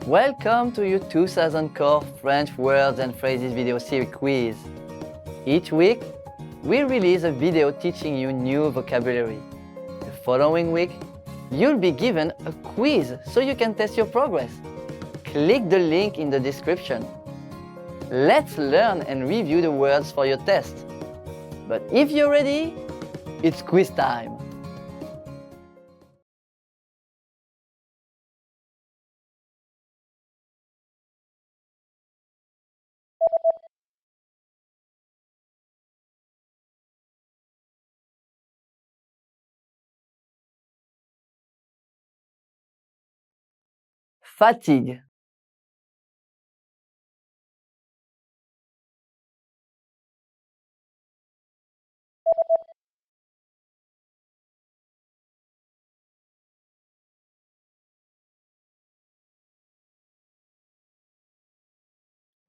Welcome to your 2000 Core French Words and Phrases video series quiz. Each week, we release a video teaching you new vocabulary. The following week, you'll be given a quiz so you can test your progress. Click the link in the description. Let's learn and review the words for your test. But if you're ready, it's quiz time. Fatigue.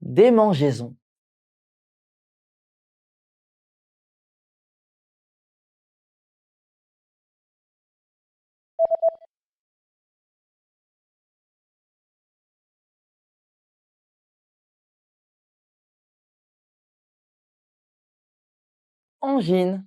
Démangeaison. Angine.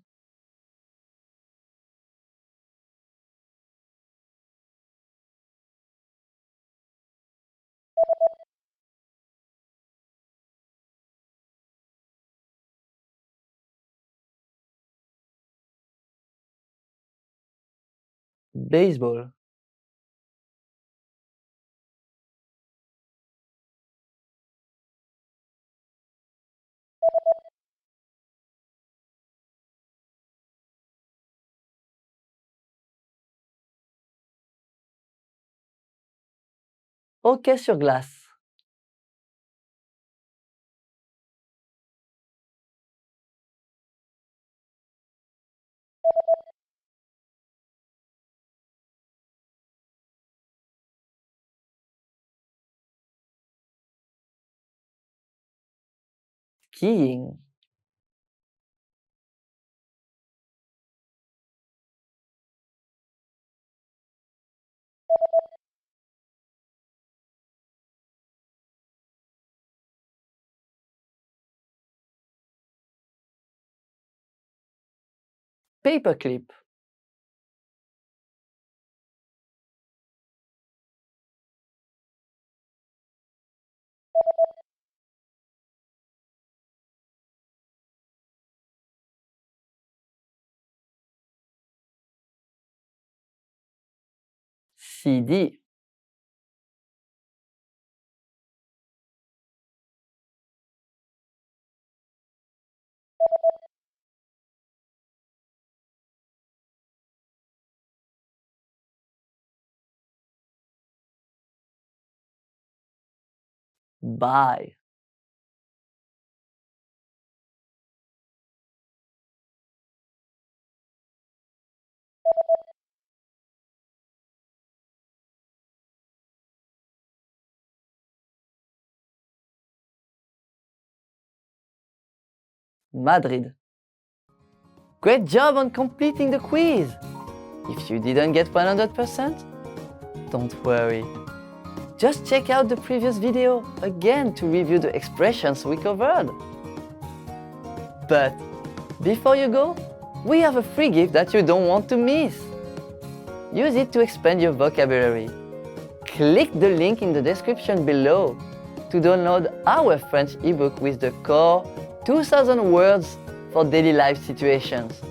Baseball. Hockey sur glace. Skiing. Paperclip. CD. Bye. Madrid. Great job on completing the quiz! If you didn't get 100%, don't worry. Just check out the previous video again to review the expressions we covered. But before you go, we have a free gift that you don't want to miss. Use it to expand your vocabulary. Click the link in the description below to download our French ebook with the core 2000 words for daily life situations.